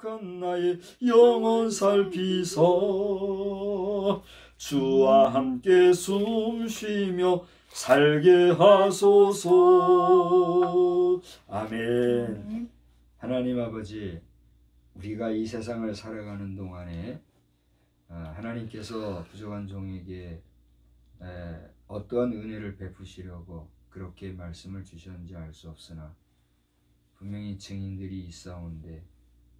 연약한 나의 영혼 살피소. 주와 함께 숨쉬며 살게 하소서. 아멘. 하나님 아버지, 우리가 이 세상을 살아가는 동안에 하나님께서 부족한 종에게 어떠한 은혜를 베푸시려고 그렇게 말씀을 주셨는지 알 수 없으나 분명히 증인들이 있사온데,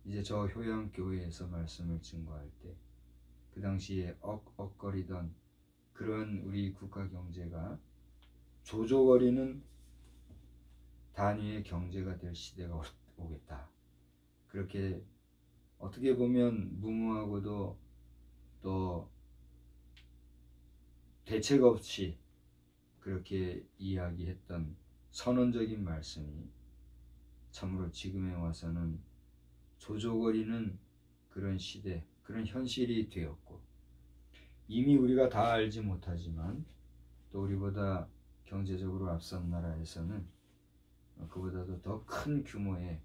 이제 저 효양교회에서 말씀을 증거할 때 그 당시에 억억거리던 그런 우리 국가 경제가 조조거리는 단위의 경제가 될 시대가 오겠다. 그렇게 어떻게 보면 무모하고도 또 대책 없이 그렇게 이야기했던 선언적인 말씀이 참으로 지금에 와서는 조조거리는 그런 시대, 그런 현실이 되었고, 이미 우리가 다 알지 못하지만 또 우리보다 경제적으로 앞선 나라에서는 그보다도 더 큰 규모의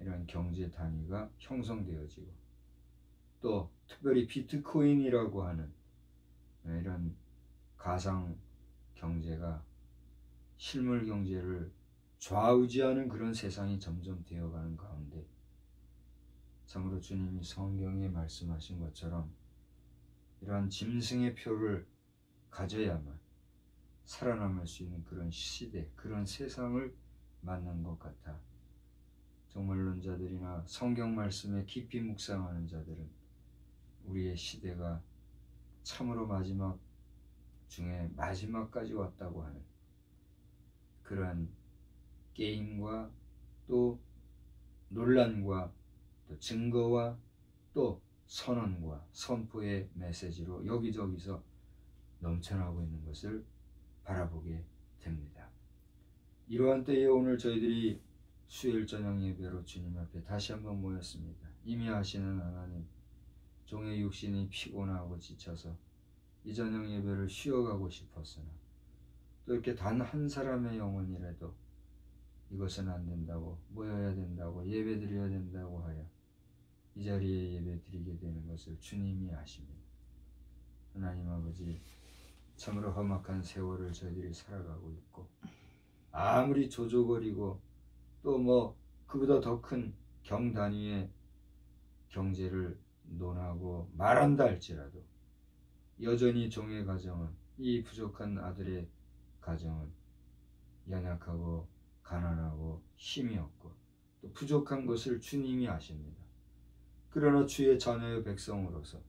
이런 경제 단위가 형성되어지고, 또 특별히 비트코인이라고 하는 이런 가상 경제가 실물 경제를 좌우지하는 그런 세상이 점점 되어가는 가운데, 참으로 주님이 성경에 말씀하신 것처럼 이러한 짐승의 표를 가져야만 살아남을 수 있는 그런 시대, 그런 세상을 만난 것 같아 정말론자들이나 성경 말씀에 깊이 묵상하는 자들은 우리의 시대가 참으로 마지막 중에 마지막까지 왔다고 하는 그러한 게임과 또 논란과 또 증거와 또 선언과 선포의 메시지로 여기저기서 넘쳐나고 있는 것을 바라보게 됩니다. 이러한 때에 오늘 저희들이 수요일 저녁 예배로 주님 앞에 다시 한번 모였습니다. 임의하시는 하나님, 종의 육신이 피곤하고 지쳐서 이 저녁 예배를 쉬어가고 싶었으나 또 이렇게 단 한 사람의 영혼이라도 이것은 안 된다고, 모여야 된다고, 예배 드려야 된다고 하여 이 자리에 예배 드리게 되는 것을 주님이 아십니다. 하나님 아버지, 참으로 험악한 세월을 저희들이 살아가고 있고, 아무리 조조거리고 또 그보다 더 큰 경단위의 경제를 논하고 말한다 할지라도 여전히 종의 가정은, 이 부족한 아들의 가정은 연약하고 가난하고 힘이 없고 또 부족한 것을 주님이 아십니다. 그러나 주의 자녀의 백성으로서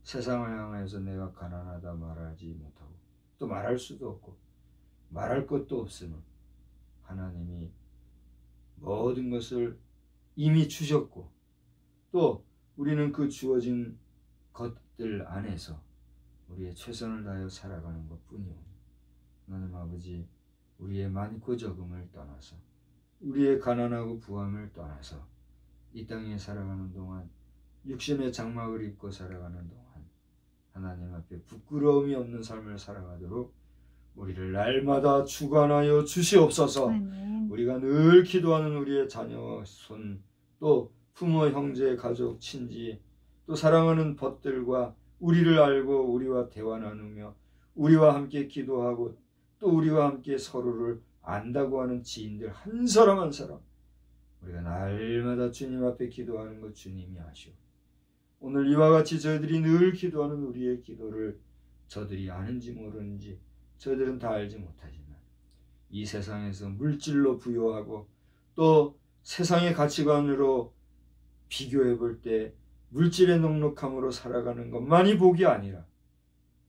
세상을 향해서 내가 가난하다 말하지 못하고 또 말할 수도 없고 말할 것도 없으면 하나님이 모든 것을 이미 주셨고 또 우리는 그 주어진 것들 안에서 우리의 최선을 다하여 살아가는 것뿐이오니, 하나님 아버지, 우리의 많고 적음을 떠나서, 우리의 가난하고 부함을 떠나서 이 땅에 살아가는 동안, 육신의 장막을 입고 살아가는 동안 하나님 앞에 부끄러움이 없는 삶을 살아가도록 우리를 날마다 주관하여 주시옵소서. 우리가 늘 기도하는 우리의 자녀, 손, 또 부모, 형제, 가족, 친지, 또 사랑하는 벗들과 우리를 알고 우리와 대화 나누며 우리와 함께 기도하고 또 우리와 함께 서로를 안다고 하는 지인들 한 사람 한 사람, 우리가 날마다 주님 앞에 기도하는 것 주님이 아시오. 오늘 이와 같이 저희들이 늘 기도하는 우리의 기도를 저들이 아는지 모르는지 저희들은 다 알지 못하지만, 이 세상에서 물질로 부여하고 또 세상의 가치관으로 비교해 볼 때 물질의 넉넉함으로 살아가는 것만이 복이 아니라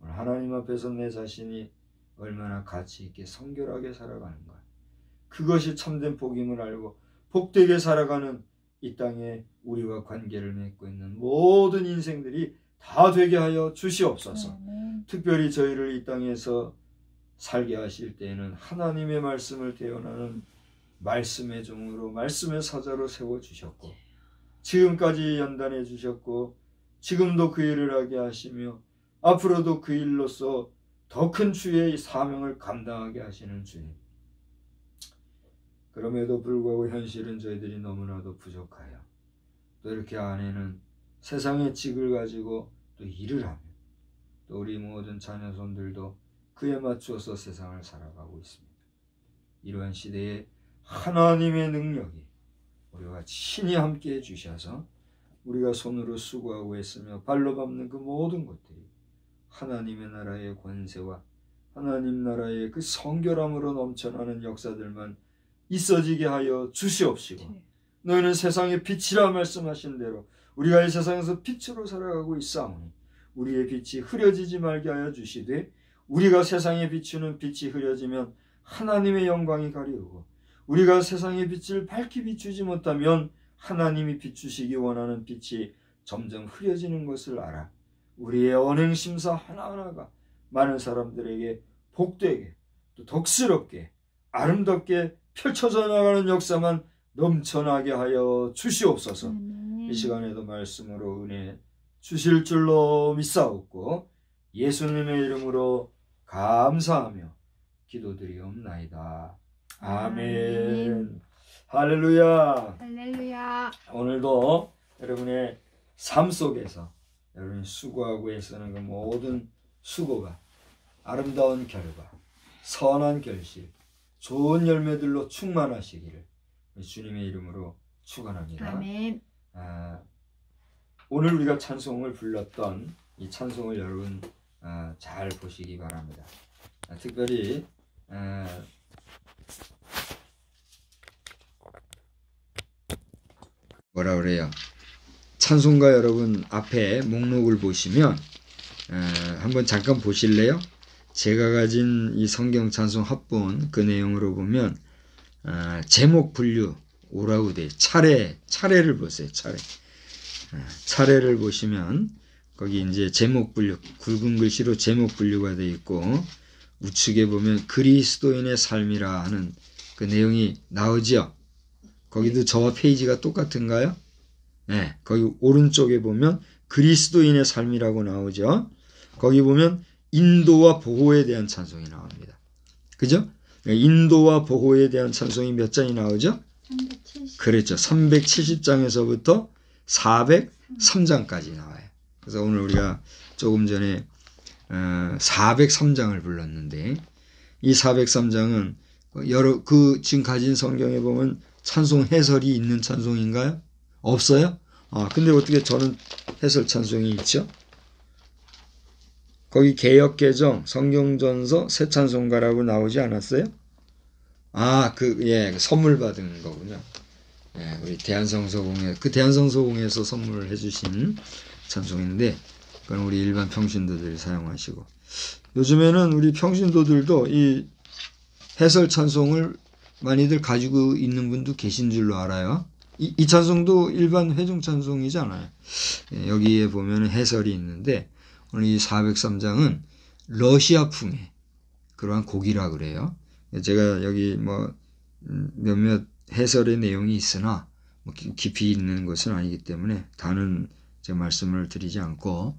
오늘 하나님 앞에서 내 자신이 얼마나 가치 있게 성결하게 살아가는가, 그것이 참된 복임을 알고 복되게 살아가는 이 땅에 우리와 관계를 맺고 있는 모든 인생들이 다 되게 하여 주시옵소서. 특별히 저희를 이 땅에서 살게 하실 때에는 하나님의 말씀을 대언하는 말씀의 종으로, 말씀의 사자로 세워주셨고 지금까지 연단해 주셨고 지금도 그 일을 하게 하시며 앞으로도 그 일로서 더 큰 주의 사명을 감당하게 하시는 주님, 그럼에도 불구하고 현실은 저희들이 너무나도 부족하여 또 이렇게 아내는 세상의 직을 가지고 또 일을 하며 또 우리 모든 자녀손들도 그에 맞추어서 세상을 살아가고 있습니다. 이러한 시대에 하나님의 능력이 우리와 친히 함께해 주셔서 우리가 손으로 수고하고 했으며 발로 밟는 그 모든 것들이 하나님의 나라의 권세와 하나님 나라의 그 성결함으로 넘쳐나는 역사들만 있어지게 하여 주시옵시고, 너희는 세상의 빛이라 말씀하신 대로 우리가 이 세상에서 빛으로 살아가고 있사오니 우리의 빛이 흐려지지 말게 하여 주시되, 우리가 세상에 비추는 빛이 흐려지면 하나님의 영광이 가리우고 우리가 세상의 빛을 밝히 비추지 못하면 하나님이 비추시기 원하는 빛이 점점 흐려지는 것을 알아 우리의 언행심사 하나하나가 많은 사람들에게 복되게 또 덕스럽게 아름답게 펼쳐져 나가는 역사만 넘쳐나게 하여 주시옵소서. 이 시간에도 말씀으로 은혜 주실 줄로 믿사옵고 예수님의 이름으로 감사하며 기도드리옵나이다. 아멘. 할렐루야. 할렐루야. 오늘도 여러분의 삶 속에서 여러분이 수고하고 애쓰는 그 모든 수고가 아름다운 결과, 선한 결실, 좋은 열매들로 충만하시기를 주님의 이름으로 축원합니다. 아멘. 오늘 우리가 찬송을 불렀던 이 찬송을 여러분 잘 보시기 바랍니다. 특별히 뭐라 그래요? 찬송가 여러분 앞에 목록을 보시면 한번 잠깐 보실래요? 제가 가진 이 성경 찬송 합본 그 내용으로 보면 제목 분류 오라우데 차례를 보세요. 차례를 보시면 거기 이제 제목 분류 굵은 글씨로 제목 분류가 되어 있고 우측에 보면 그리스도인의 삶이라 하는 그 내용이 나오죠. 거기도 저와 페이지가 똑같은가요? 네, 거기 오른쪽에 보면 그리스도인의 삶이라고 나오죠. 거기 보면 인도와 보호에 대한 찬송이 나옵니다. 그죠? 인도와 보호에 대한 찬송이 몇 장이 나오죠? 370. 그렇죠. 370장에서부터 403장까지 나와요. 그래서 오늘 우리가 조금 전에 403장을 불렀는데 이 403장은 지금 가진 성경에 보면 찬송 해설이 있는 찬송인가요? 없어요? 근데 어떻게 저는 해설 찬송이 있죠? 거기 개역개정, 성경전서, 새찬송가라고 나오지 않았어요? 선물 받은 거군요. 예, 우리 대한성서공에서 선물을 해주신 찬송인데, 그건 우리 일반 평신도들이 사용하시고, 요즘에는 우리 평신도들도 이 해설 찬송을 많이들 가지고 있는 분도 계신 줄로 알아요. 이 찬송도 일반 회중 찬송이잖아요. 예, 여기에 보면 해설이 있는데, 오늘 이 403장은 러시아풍의 그러한 곡이라 그래요. 제가 여기 몇몇 해설의 내용이 있으나 깊이 있는 것은 아니기 때문에 다는 제가 말씀을 드리지 않고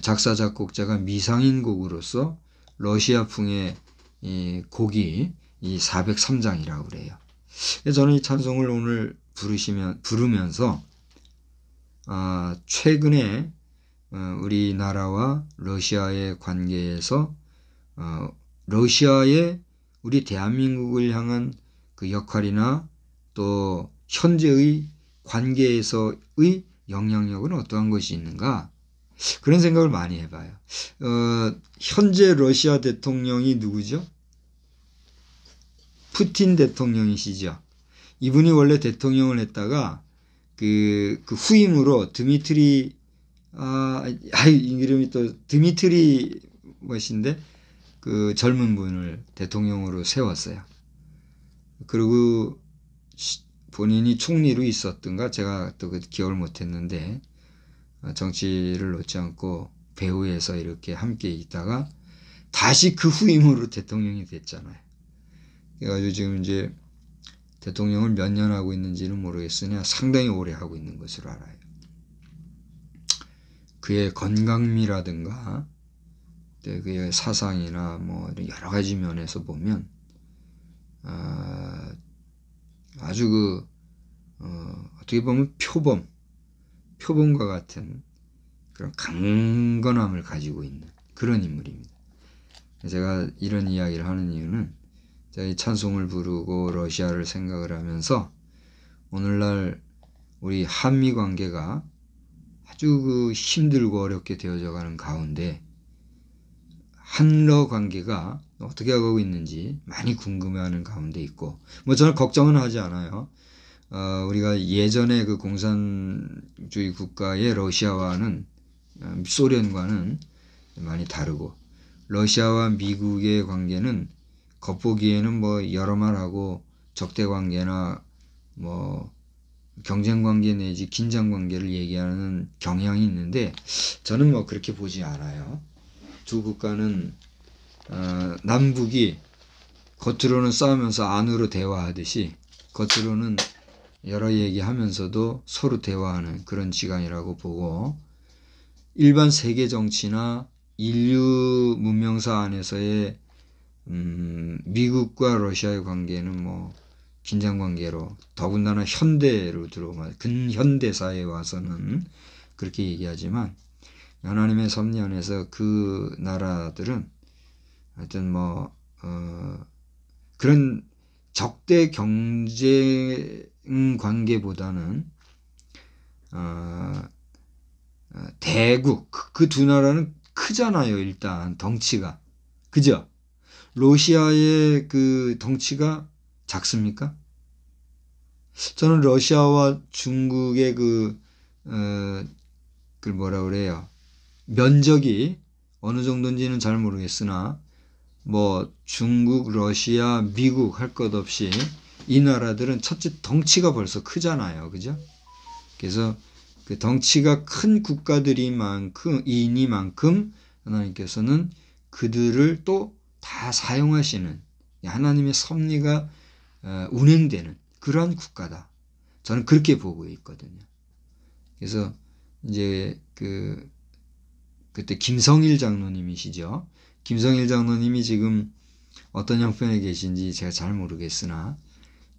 작사 작곡자가 미상인 곡으로서 러시아풍의 이 곡이 이 403장이라고 그래요. 저는 이 찬송을 오늘 부르면서 최근에 우리나라와 러시아의 관계에서 러시아의 우리 대한민국을 향한 그 역할이나 또 현재의 관계에서의 영향력은 어떠한 것이 있는가, 그런 생각을 많이 해봐요. 현재 러시아 대통령이 누구죠? 푸틴 대통령이시죠. 이분이 원래 대통령을 했다가 그 후임으로 드미트리 이름이 또 드미트리 뭐신데 그 젊은 분을 대통령으로 세웠어요. 그리고 본인이 총리로 있었던가 제가 또 기억을 못했는데 정치를 놓지 않고 배후에서 이렇게 함께 있다가 다시 그 후임으로 대통령이 됐잖아요. 그래가지고 지금 이제 대통령을 몇 년 하고 있는지는 모르겠으나 상당히 오래 하고 있는 것으로 알아요. 그의 건강미라든가 그의 사상이나 여러 가지 면에서 보면 아주 어떻게 보면 표범, 표본과 같은 그런 강건함을 가지고 있는 그런 인물입니다. 제가 이런 이야기를 하는 이유는 저희 찬송을 부르고 러시아를 생각을 하면서 오늘날 우리 한미 관계가 아주 그 힘들고 어렵게 되어져 가는 가운데 한러 관계가 어떻게 하고 있는지 많이 궁금해하는 가운데 있고, 뭐 저는 걱정은 하지 않아요. 우리가 예전에 그 공산주의 국가의 러시아와는 소련과는 많이 다르고, 러시아와 미국의 관계는 겉보기에는 뭐 여러 말하고 적대 관계나 뭐 경쟁 관계 내지 긴장 관계를 얘기하는 경향이 있는데, 저는 뭐 그렇게 보지 않아요. 두 국가는 남북이 겉으로는 싸우면서 안으로 대화하듯이 겉으로는 여러 얘기하면서도 서로 대화하는 그런 지간이라고 보고, 일반 세계 정치나 인류 문명사 안에서의 미국과 러시아의 관계는 뭐 긴장 관계로, 더군다나 현대로 들어오면 근현대사에 와서는 그렇게 얘기하지만, 하나님의 섭리 안에서 그 나라들은 하여튼 뭐 그런 적대 경쟁 관계보다는 대국, 그 두 나라는 크잖아요. 일단 덩치가, 그죠? 러시아의 그 덩치가 작습니까? 저는 러시아와 중국의 그 뭐라 그래요, 면적이 어느 정도인지는 잘 모르겠으나 뭐 중국, 러시아, 미국 할 것 없이 이 나라들은 첫째 덩치가 벌써 크잖아요. 그죠? 그래서 그 덩치가 큰 이니만큼 하나님께서는 그들을 또 다 사용하시는, 하나님의 섭리가 운행되는 그러한 국가다. 저는 그렇게 보고 있거든요. 그래서 이제 그때 김성일 장로님이시죠. 김성일 장로님이 지금 어떤 형편에 계신지 제가 잘 모르겠으나,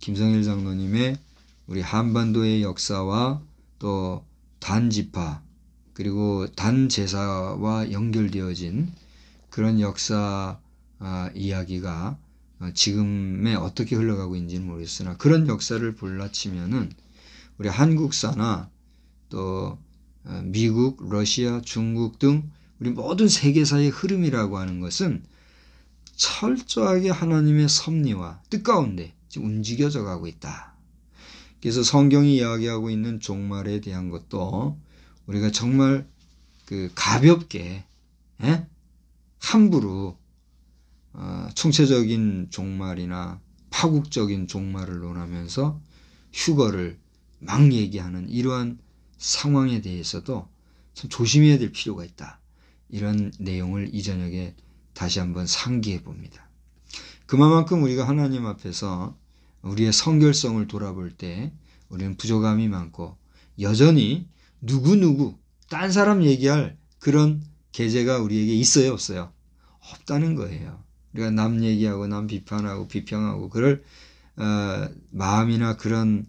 김성일 장로님의 우리 한반도의 역사와 또 단지파 그리고 단제사와 연결되어진 그런 역사 이야기가 지금에 어떻게 흘러가고 있는지는 모르겠으나, 그런 역사를 볼라치면은 우리 한국사나 또 미국, 러시아, 중국 등 우리 모든 세계사의 흐름이라고 하는 것은 철저하게 하나님의 섭리와 뜻 가운데 지금 움직여져 가고 있다. 그래서 성경이 이야기하고 있는 종말에 대한 것도 우리가 정말 그 가볍게 함부로 총체적인 종말이나 파국적인 종말을 논하면서 휴거를 막 얘기하는 이러한 상황에 대해서도 참 조심해야 될 필요가 있다. 이런 내용을 이 저녁에 다시 한번 상기해 봅니다. 그만큼 우리가 하나님 앞에서 우리의 성결성을 돌아볼 때 우리는 부족함이 많고, 여전히 누구누구 딴 사람 얘기할 그런 계제가 우리에게 있어요, 없어요? 없다는 거예요. 우리가 남 얘기하고 남 비판하고 비평하고 그럴 마음이나 그런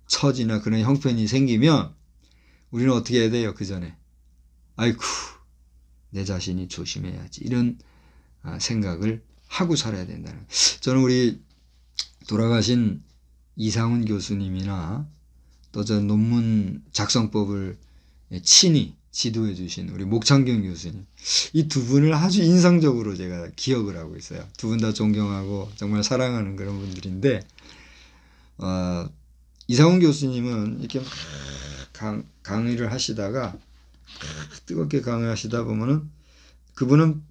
처지나 그런 형편이 생기면 우리는 어떻게 해야 돼요? 그 전에 아이쿠, 내 자신이 조심해야지, 이런 생각을 하고 살아야 된다는 거예요. 저는 우리 돌아가신 이상훈 교수님이나 또 저 논문 작성법을 친히 지도해 주신 우리 목창경 교수님, 이 두 분을 아주 인상적으로 제가 기억을 하고 있어요. 두 분 다 존경하고 정말 사랑하는 그런 분들인데, 이상훈 교수님은 이렇게 막 강의를 하시다가 뜨겁게 강의하시다 보면은 그분은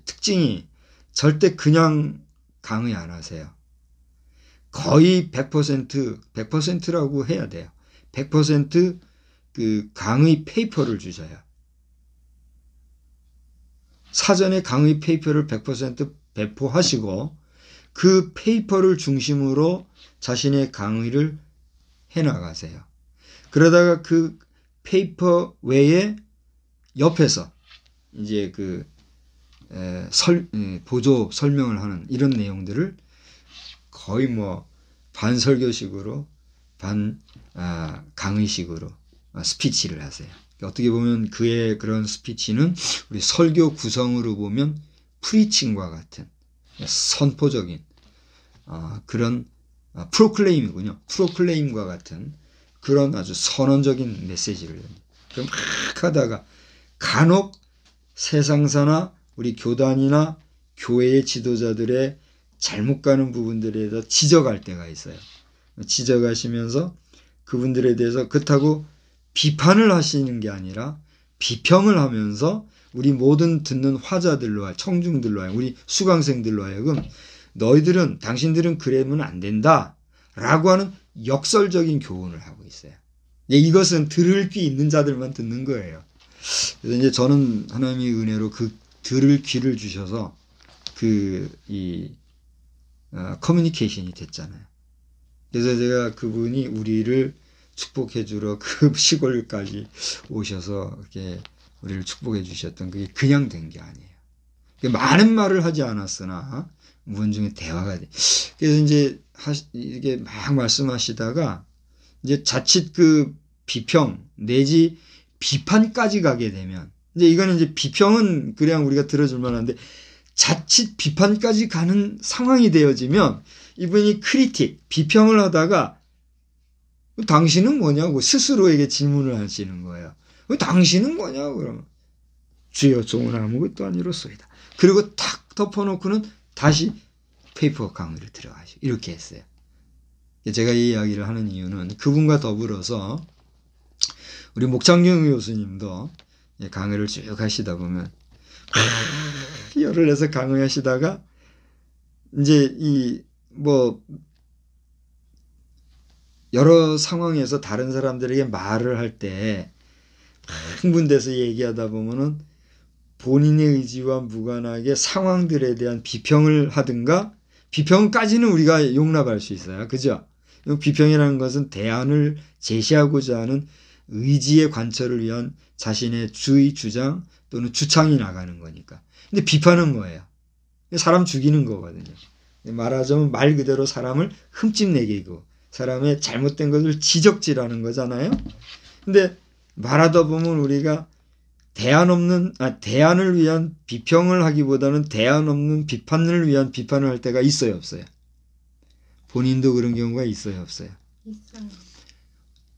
특징이 절대 그냥 강의 안 하세요. 거의 100%라고 해야 돼요. 100% 그 강의 페이퍼를 주셔요. 사전에 강의 페이퍼를 100% 배포하시고 그 페이퍼를 중심으로 자신의 강의를 해나가세요. 그러다가 그 페이퍼 외에 옆에서 이제 그 보조 설명을 하는 이런 내용들을 거의 뭐 반설교식으로 반 강의식으로 스피치를 하세요. 어떻게 보면 그의 그런 스피치는 우리 설교 구성으로 보면 프리칭과 같은 선포적인 그런 프로클레임이군요. 프로클레임과 같은 그런 아주 선언적인 메시지를 막 하다가 간혹 세상사나 우리 교단이나 교회의 지도자들의 잘못 가는 부분들에 대해서 지적할 때가 있어요. 지적하시면서 그분들에 대해서 그렇다고 비판을 하시는 게 아니라 비평을 하면서 우리 모든 듣는 화자들로 청중들로 하여금 우리 수강생들로 하여금 너희들은 당신들은 그러면 안 된다 라고 하는 역설적인 교훈을 하고 있어요. 이것은 들을 귀 있는 자들만 듣는 거예요. 그래서 이제 저는 하나님의 은혜로 그 들을 귀를 주셔서 커뮤니케이션이 됐잖아요. 그래서 제가 그분이 우리를 축복해 주러 그 시골까지 오셔서 이렇게 우리를 축복해 주셨던 그게 그냥 된 게 아니에요. 많은 말을 하지 않았으나 무언 중에 대화가 돼. 그래서 이제 이게 막 말씀하시다가 이제 자칫 그 비평 내지 비판까지 가게 되면 이제 이거는 이제 비평은 그냥 우리가 들어줄 만한데 자칫 비판까지 가는 상황이 되어지면 이분이 크리틱 비평을 하다가 당신은 뭐냐고 스스로에게 질문을 하시는 거예요. 당신은 뭐냐고 그러면 주여 종은 아무것도 아니로소이다. 그리고 탁 덮어놓고는 다시 페이퍼 강의를 들어가시고 이렇게 했어요. 제가 이 이야기를 하는 이유는 그분과 더불어서 우리 목창경 교수님도 강의를 쭉 하시다 보면 열을 내서 강의하시다가 이제 여러 상황에서 다른 사람들에게 말을 할 때 흥분돼서 얘기하다 보면은 본인의 의지와 무관하게 상황들에 대한 비평을 하든가 비평까지는 우리가 용납할 수 있어요. 그죠? 비평이라는 것은 대안을 제시하고자 하는 의지의 관철을 위한 자신의 주의 주장 또는 주창이 나가는 거니까. 근데 비판은 뭐예요? 사람 죽이는 거거든요. 말하자면 말 그대로 사람을 흠집내기고 사람의 잘못된 것을 지적질하는 거잖아요. 근데 말하다 보면 우리가 대안을 위한 비평을 하기보다는 대안 없는 비판을 위한 비판을 할 때가 있어요, 없어요? 본인도 그런 경우가 있어요, 없어요? 있어요.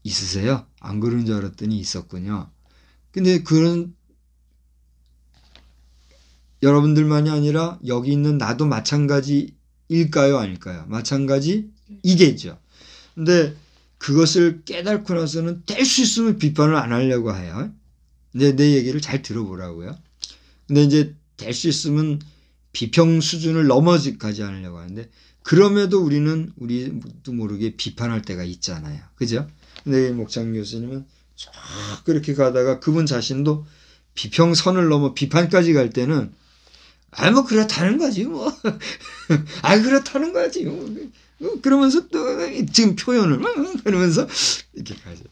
있으세요? 안 그런 줄 알았더니 있었군요. 근데 그런 여러분들만이 아니라 여기 있는 나도 마찬가지일까요, 아닐까요? 마찬가지이겠죠. 근데 그것을 깨닫고 나서는 뗄 수 있으면 비판을 안 하려고 해요. 근데 내 얘기를 잘 들어보라고요. 근데 이제 될 수 있으면 비평 수준을 넘어가지 않으려고 하는데 그럼에도 우리도 모르게 비판할 때가 있잖아요. 그죠? 근데 목장 교수님은 쫙 그렇게 가다가 그분 자신도 비평선을 넘어 비판까지 갈 때는 뭐 그렇다는 거지 뭐. 그렇다는 거지 뭐. 그러면서 또 지금 표현을 그러면서 이렇게 가죠.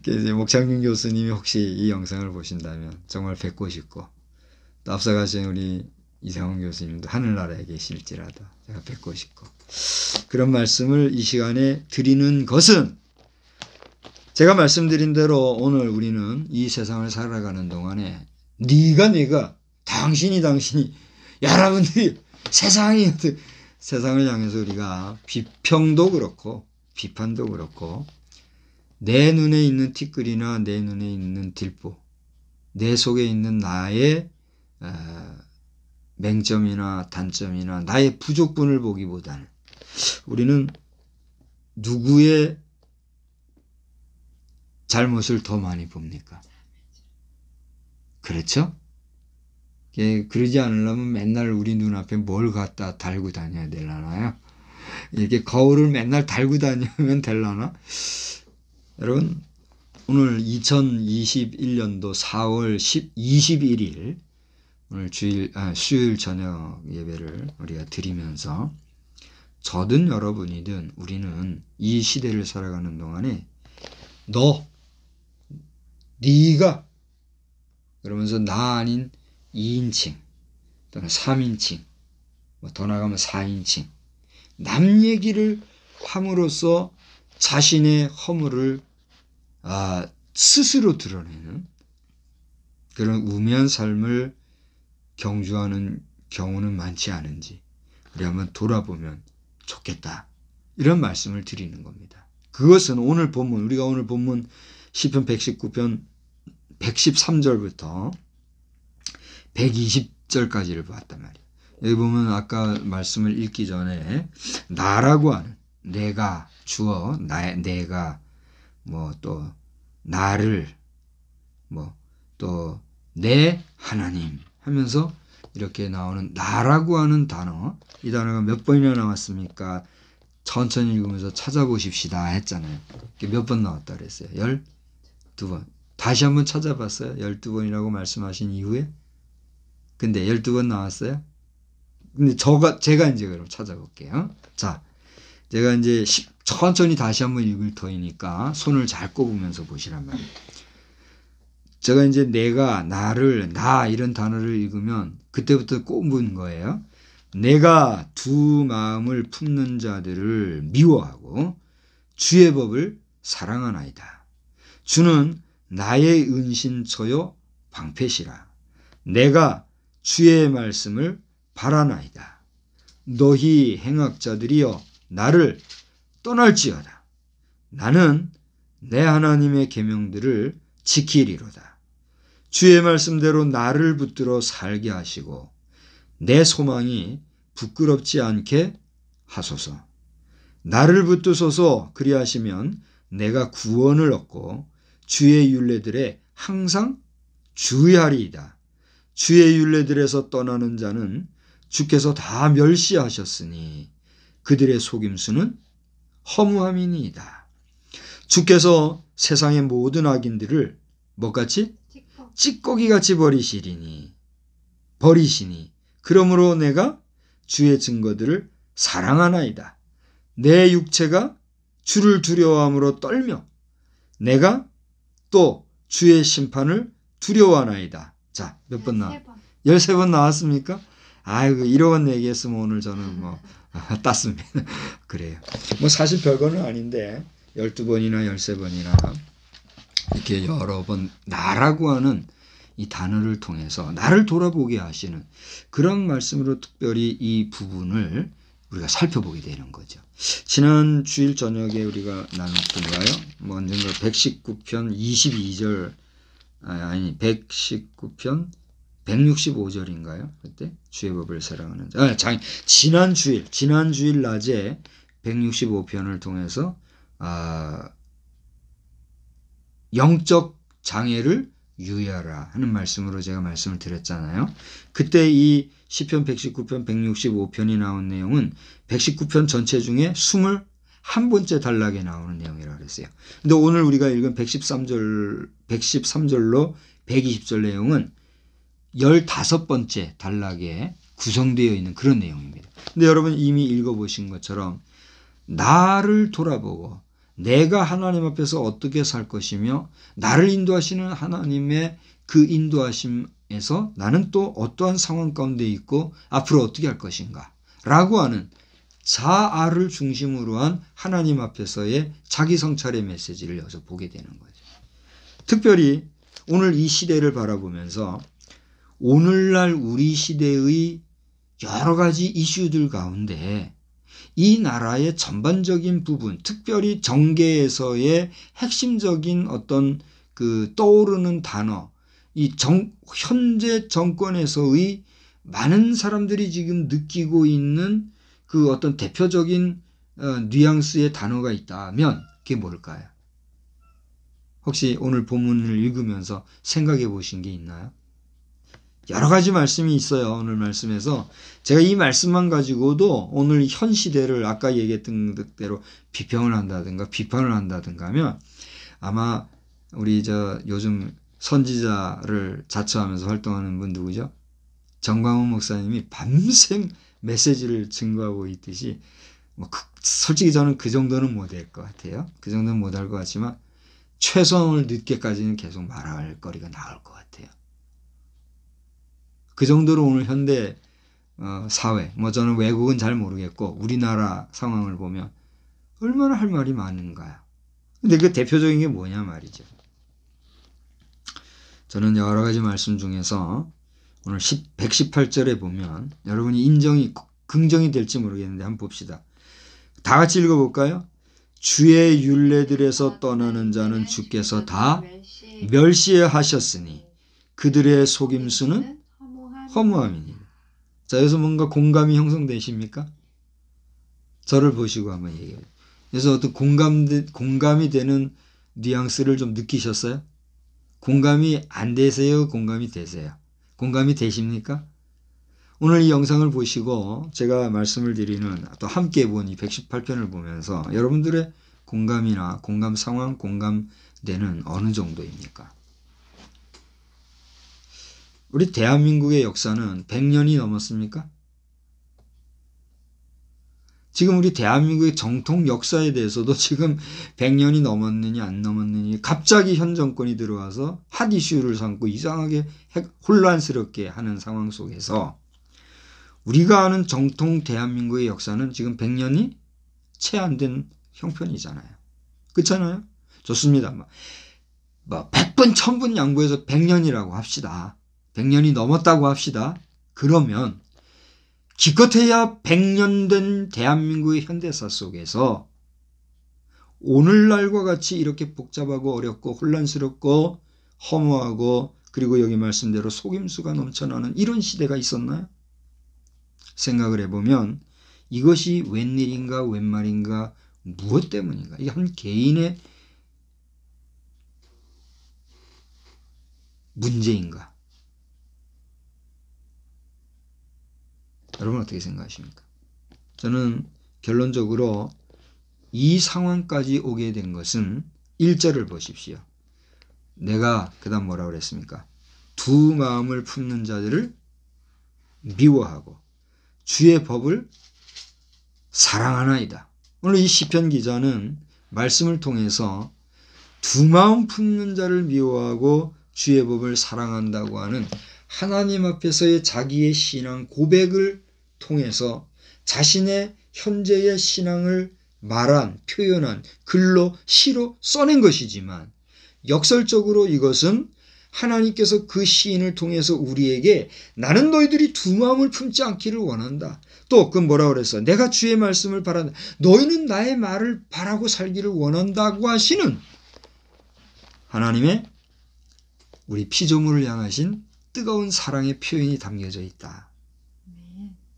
그래서 목창균 교수님이 혹시 이 영상을 보신다면 정말 뵙고 싶고 또 앞서가신 우리 이상훈 교수님도 하늘나라에 계실지라도 제가 뵙고 싶고 그런 말씀을 이 시간에 드리는 것은 제가 말씀드린 대로 오늘 우리는 이 세상을 살아가는 동안에 내가 당신이 여러분들이 세상을 향해서 우리가 비평도 그렇고 비판도 그렇고 내 눈에 있는 티끌이나 내 눈에 있는 들보 내 속에 있는 나의 맹점이나 단점이나 나의 부족분을 보기보다는 우리는 누구의 잘못을 더 많이 봅니까? 그렇죠? 그러지 않으려면 맨날 우리 눈앞에 뭘 갖다 달고 다녀야 되려나요? 이렇게 거울을 맨날 달고 다니면 되려나? 여러분 오늘 2021년도 4월 21일 오늘 수요일 저녁 예배를 우리가 드리면서 저든 여러분이든 우리는 이 시대를 살아가는 동안에 네가 그러면서 나 아닌 2인칭 또는 3인칭 더 나가면 4인칭 남 얘기를 함으로써 자신의 허물을 스스로 드러내는 그런 우매한 삶을 경주하는 경우는 많지 않은지 우리 한번 돌아보면 좋겠다. 이런 말씀을 드리는 겁니다. 그것은 오늘 본문, 우리가 오늘 본문 시편 119편 113절부터 120절까지를 봤단 말이에요. 여기 보면 아까 말씀을 읽기 전에 나라고 하는, 내가, 주어, 내가, 뭐 또 나를, 뭐 또 내 하나님 하면서 이렇게 나오는 나라고 하는 단어, 이 단어가 몇 번이나 나왔습니까? 천천히 읽으면서 찾아보십시다 했잖아요. 몇 번 나왔다 그랬어요? 12번. 다시 한번 찾아봤어요? 12번이라고 말씀하신 이후에? 근데 12번 나왔어요? 근데 제가 이제 그럼 찾아볼게요. 자, 제가 이제 천천히 다시 한번 읽을 터이니까 손을 잘 꼽으면서 보시란 말이에요. 제가 이제 내가, 나를, 나 이런 단어를 읽으면 그때부터 꼽은 거예요. 내가 두 마음을 품는 자들을 미워하고 주의 법을 사랑하나이다. 주는 나의 은신처요 방패시라. 내가 주의 말씀을 바라나이다. 너희 행악자들이여 나를 떠날지어다. 나는 내 하나님의 계명들을 지키리로다. 주의 말씀대로 나를 붙들어 살게 하시고 내 소망이 부끄럽지 않게 하소서. 나를 붙드소서. 그리하시면 내가 구원을 얻고 주의 율례들에 항상 주의하리이다. 주의 율례들에서 떠나는 자는 주께서 다 멸시하셨으니 그들의 속임수는 허무함이니이다. 주께서 세상의 모든 악인들을 뭐같이? 찌꺼기같이 버리시니 그러므로 내가 주의 증거들을 사랑하나이다. 내 육체가 주를 두려워함으로 떨며 내가 또 주의 심판을 두려워하나이다. 자, 몇 번 나왔? 13번 나왔습니까? 아이고, 이런 얘기했으면 오늘 저는 땄습니다. 그래요. 사실 별거는 아닌데 12번이나 13번이나 이렇게 여러 번 나라고 하는 이 단어를 통해서 나를 돌아보게 하시는 그런 말씀으로 특별히 이 부분을 우리가 살펴보게 되는 거죠. 지난 주일 저녁에 우리가 나눴던가요? 언젠가 119편 22절, 119편 165절인가요? 그때 주의 법을 사랑하는 자. 지난 주일 낮에 165편을 통해서 영적 장애를 유의하라 하는 말씀으로 제가 말씀을 드렸잖아요. 그때 이 시편 119편 165편이 나온 내용은 119편 전체 중에 21번째 단락에 나오는 내용이라고 그랬어요. 근데 오늘 우리가 읽은 113절로 120절 내용은 15번째 단락에 구성되어 있는 그런 내용입니다. 근데 여러분 이미 읽어보신 것처럼 나를 돌아보고 내가 하나님 앞에서 어떻게 살 것이며 나를 인도하시는 하나님의 그 인도하심에서 나는 또 어떠한 상황 가운데 있고 앞으로 어떻게 할 것인가 라고 하는 자아를 중심으로 한 하나님 앞에서의 자기 성찰의 메시지를 여기서 보게 되는 거죠. 특별히 오늘 이 시대를 바라보면서 오늘날 우리 시대의 여러 가지 이슈들 가운데 이 나라의 전반적인 부분, 특별히 정계에서의 핵심적인 어떤 그 떠오르는 단어, 현재 정권에서의 많은 사람들이 지금 느끼고 있는 그 어떤 대표적인 뉘앙스의 단어가 있다면 그게 뭘까요? 혹시 오늘 본문을 읽으면서 생각해 보신 게 있나요? 여러 가지 말씀이 있어요. 오늘 말씀에서 제가 이 말씀만 가지고도 오늘 현 시대를 아까 얘기했던 대로 비평을 한다든가 비판을 한다든가 하면 아마 우리 요즘 선지자를 자처하면서 활동하는 분 누구죠? 정광훈 목사님이 밤샘 메시지를 증거하고 있듯이 솔직히 저는 그 정도는 못할 것 같아요. 그 정도는 못할 것 같지만 최소한 늦게까지는 계속 말할 거리가 나올 것 같아요. 그 정도로 오늘 현대 사회, 저는 외국은 잘 모르겠고 우리나라 상황을 보면 얼마나 할 말이 많은가요? 근데 그 대표적인 게 뭐냐 말이죠. 저는 여러 가지 말씀 중에서 오늘 118절에 보면 여러분이 인정이 긍정이 될지 모르겠는데 한번 봅시다. 다 같이 읽어볼까요? 주의 율례들에서 떠나는 자는 주께서 다 멸시하셨으니 그들의 속임수는 허무함이니라. 자, 여기서 뭔가 공감이 형성되십니까? 저를 보시고 한번 얘기해요. 그래서 어떤 공감이 되는 뉘앙스를 좀 느끼셨어요? 공감이 안 되세요? 공감이 되세요? 공감이 되십니까? 오늘 이 영상을 보시고 제가 말씀을 드리는 또 함께 본 이 118편을 보면서 여러분들의 공감이나 공감 상황, 공감되는 어느 정도입니까? 우리 대한민국의 역사는 100년이 넘었습니까? 지금 우리 대한민국의 정통 역사에 대해서도 지금 100년이 넘었느냐 안 넘었느냐 갑자기 현 정권이 들어와서 핫 이슈를 삼고 이상하게 혼란스럽게 하는 상황 속에서 우리가 아는 정통 대한민국의 역사는 지금 100년이 채 안 된 형편이잖아요. 그렇잖아요? 좋습니다. 100분 1000분 양보해서 100년이라고 합시다. 100년이 넘었다고 합시다. 그러면 기껏해야 100년 된 대한민국의 현대사 속에서 오늘날과 같이 이렇게 복잡하고 어렵고 혼란스럽고 허무하고 그리고 여기 말씀대로 속임수가 넘쳐나는 이런 시대가 있었나요? 생각을 해보면 이것이 웬일인가 웬말인가 무엇 때문인가 이게 한 개인의 문제인가? 여러분 어떻게 생각하십니까? 저는 결론적으로 이 상황까지 오게 된 것은 1절을 보십시오. 내가 그 다음 뭐라고 그랬습니까? 두 마음을 품는 자들을 미워하고 주의 법을 사랑하나이다. 오늘 이 시편 기자는 말씀을 통해서 두 마음 품는 자를 미워하고 주의 법을 사랑한다고 하는 하나님 앞에서의 자기의 신앙 고백을 통해서 자신의 현재의 신앙을 말한, 표현한 글로 시로 써낸 것이지만 역설적으로 이것은 하나님께서 그 시인을 통해서 우리에게 나는 너희들이 두 마음을 품지 않기를 원한다. 또 그 뭐라 그랬어? 내가 주의 말씀을 바란다. 너희는 나의 말을 바라고 살기를 원한다고 하시는 하나님의 우리 피조물을 향하신 뜨거운 사랑의 표현이 담겨져 있다.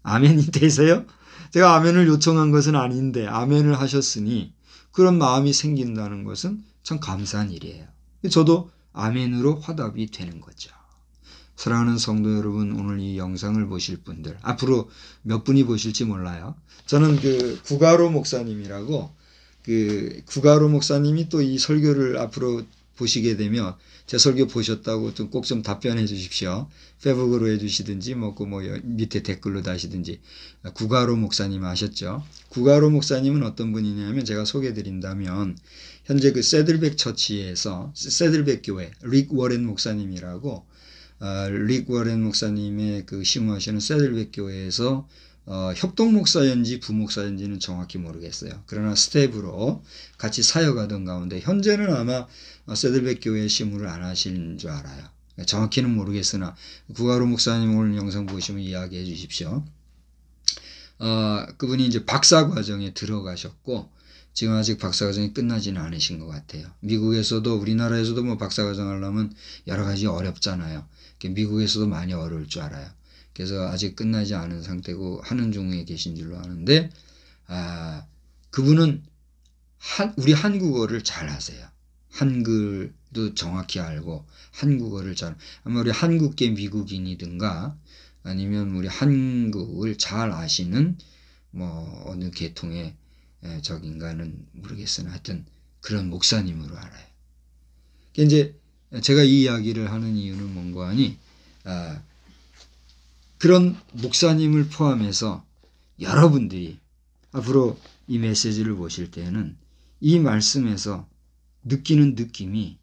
아멘이 되세요? 제가 아멘을 요청한 것은 아닌데 아멘을 하셨으니 그런 마음이 생긴다는 것은 참 감사한 일이에요. 저도 아멘으로 화답이 되는 거죠. 사랑하는 성도 여러분, 오늘 이 영상을 보실 분들, 앞으로 몇 분이 보실지 몰라요. 저는 그 구가로 목사님이라고 구가로 목사님이 또 이 설교를 앞으로 보시게 되면 제 설교 보셨다고 좀 꼭 좀 답변해 주십시오. 페북으로 해주시든지 밑에 댓글로 다시든지. 구가로 목사님 아셨죠? 구가로 목사님은 어떤 분이냐면 제가 소개해 드린다면 현재 그 세들백 처치에서 세들백 교회 릭 워렌 목사님이라고 릭 워렌 목사님의 그 심호하시는 세들백 교회에서 협동 목사인지 부목사인지는 정확히 모르겠어요. 그러나 스텝으로 같이 사역하던 가운데 현재는 아마 세들백 교회 심호를 안 하시는 줄 알아요. 정확히는 모르겠으나 구가로 목사님 오늘 영상 보시면 이야기해 주십시오. 그분이 이제 박사 과정에 들어가셨고 지금 아직 박사 과정이 끝나지는 않으신 것 같아요. 미국에서도 우리나라에서도 뭐 박사 과정 하려면 여러 가지 어렵잖아요. 미국에서도 많이 어려울 줄 알아요. 그래서 아직 끝나지 않은 상태고 하는 중에 계신 줄로 아는데 그분은 우리 한국어를 잘 하세요. 한글도 정확히 알고 한국어를 잘 아마 우리 한국계 미국인이든가 아니면 우리 한국을 잘 아시는 뭐 어느 계통의 적인가는 모르겠으나 하여튼 그런 목사님으로 알아요. 이제 제가 이 이야기를 하는 이유는 뭔가 하니 그런 목사님을 포함해서 여러분들이 앞으로 이 메시지를 보실 때는 이 말씀에서 느끼는 느낌이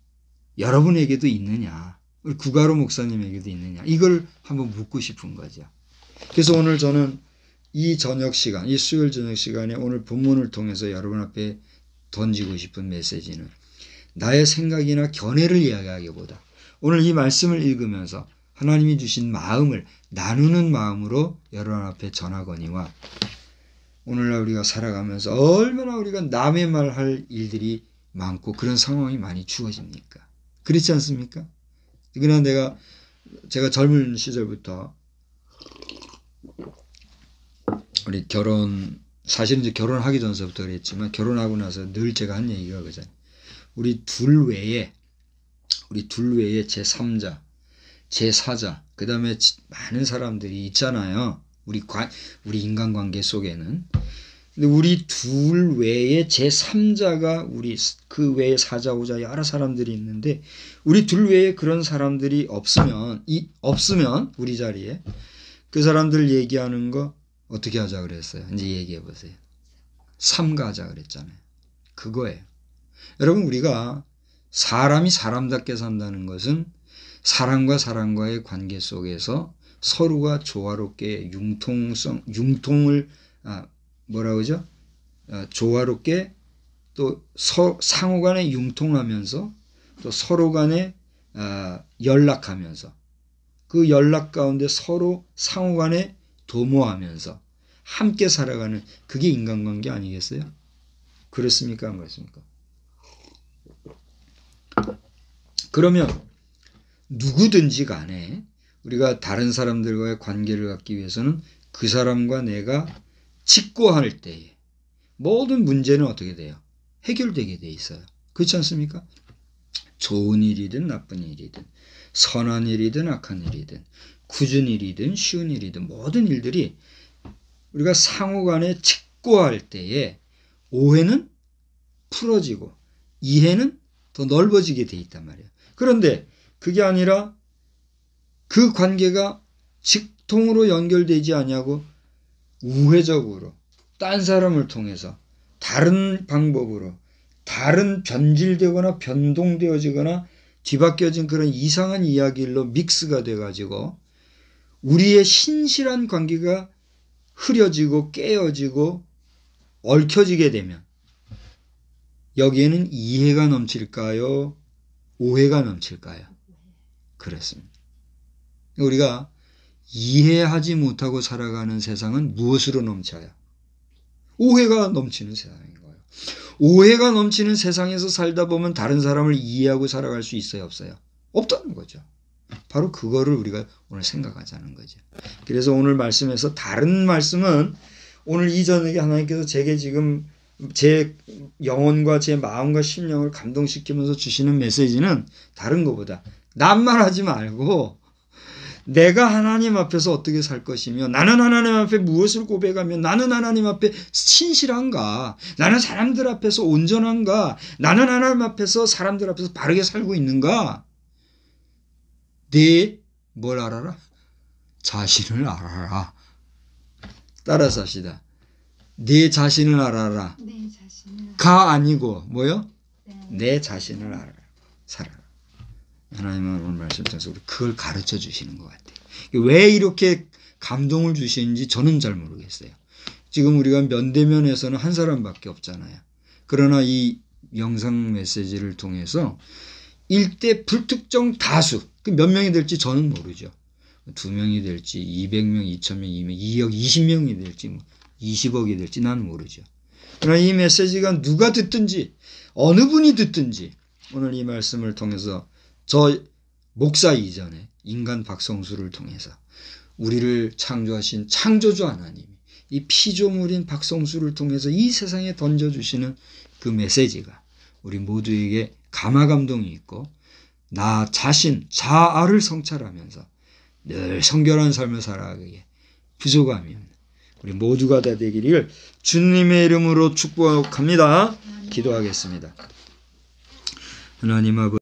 여러분에게도 있느냐, 우리 구가로 목사님에게도 있느냐, 이걸 한번 묻고 싶은 거죠. 그래서 오늘 저는 이 저녁 시간, 이 수요일 저녁 시간에 오늘 본문을 통해서 여러분 앞에 던지고 싶은 메시지는 나의 생각이나 견해를 이야기하기보다 오늘 이 말씀을 읽으면서 하나님이 주신 마음을 나누는 마음으로 여러분 앞에 전하거니와 오늘날 우리가 살아가면서 얼마나 우리가 남의 말 할 일들이 많고 그런 상황이 많이 주어집니까? 그렇지 않습니까? 그러나 제가 젊은 시절부터 우리 사실은 이제 결혼하기 전서부터 그랬지만 결혼하고 나서 늘 제가 한 얘기가 그거잖아요. 우리 둘 외에 제3자, 제4자, 그 다음에 많은 사람들이 있잖아요. 우리 인간관계 속에는. 근데 우리 둘 외에 제3자가 그 외에 4자, 5자 여러 사람들이 있는데 우리 둘 외에 그런 사람들이 없으면 우리 자리에 그 사람들 얘기하는 거 어떻게 하자 그랬어요? 이제 얘기해 보세요. 삼가하자 그랬잖아요. 그거예요. 여러분 우리가 사람이 사람답게 산다는 것은 사람과 사람과의 관계 속에서 서로가 조화롭게 융통을 조화롭게 또 상호간에 융통하면서 또 서로 간에 연락하면서 그 연락 가운데 서로 상호간에 도모하면서 함께 살아가는 그게 인간관계 아니겠어요? 그렇습니까? 안 그렇습니까? 그러면 누구든지 간에 우리가 다른 사람들과의 관계를 갖기 위해서는 그 사람과 내가 직고할 때에 모든 문제는 어떻게 돼요? 해결되게 돼 있어요. 그렇지 않습니까? 좋은 일이든 나쁜 일이든 선한 일이든 악한 일이든 굳은 일이든 쉬운 일이든 모든 일들이 우리가 상호간에 직고할 때에 오해는 풀어지고 이해는 더 넓어지게 돼 있단 말이에요. 그런데 그게 아니라 그 관계가 직통으로 연결되지 않냐고 우회적으로 딴 사람을 통해서 다른 방법으로 다른 변질되거나 변동되어지거나 뒤바뀌어진 그런 이상한 이야기로 믹스가 돼가지고 우리의 신실한 관계가 흐려지고 깨어지고 얽혀지게 되면 여기에는 이해가 넘칠까요? 오해가 넘칠까요? 그렇습니다. 우리가 이해하지 못하고 살아가는 세상은 무엇으로 넘쳐요? 오해가 넘치는 세상인 거예요. 오해가 넘치는 세상에서 살다 보면 다른 사람을 이해하고 살아갈 수 있어요? 없어요? 없다는 거죠. 바로 그거를 우리가 오늘 생각하자는 거죠. 그래서 오늘 말씀에서 다른 말씀은 오늘 이전에 하나님께서 제게 지금 제 영혼과 제 마음과 심령을 감동시키면서 주시는 메시지는 다른 것보다 남만 하지 말고 내가 하나님 앞에서 어떻게 살 것이며 나는 하나님 앞에 무엇을 고백하며 나는 하나님 앞에 신실한가, 나는 사람들 앞에서 온전한가, 나는 하나님 앞에서 사람들 앞에서 바르게 살고 있는가. 뭘 알아라? 자신을 알아라. 따라서 합시다. 내 자신을 알아라. 가 아니고 뭐요? 내 자신을 알아라. 살아라. 하나님은 오늘 말씀 통해서 우리 그걸 가르쳐 주시는 것 같아요. 왜 이렇게 감동을 주시는지 저는 잘 모르겠어요. 지금 우리가 면대면에서는 한 사람밖에 없잖아요. 그러나 이 영상 메시지를 통해서 일대 불특정 다수, 몇 명이 될지 저는 모르죠. 2명이 될지 200명, 2000명, 2억, 20명이 될지 20억이 될지 난 모르죠. 그러나 이 메시지가 누가 듣든지 어느 분이 듣든지 오늘 이 말씀을 통해서 저 목사 이전에 인간 박성수를 통해서 우리를 창조하신 창조주 하나님이 이 피조물인 박성수를 통해서 이 세상에 던져주시는 그 메시지가 우리 모두에게 감화감동이 있고 나 자신 자아를 성찰하면서 늘 성결한 삶을 살아가기에 부족함이 없는 우리 모두가 다 되기를 주님의 이름으로 축복합니다. 기도하겠습니다. 하나님 아버지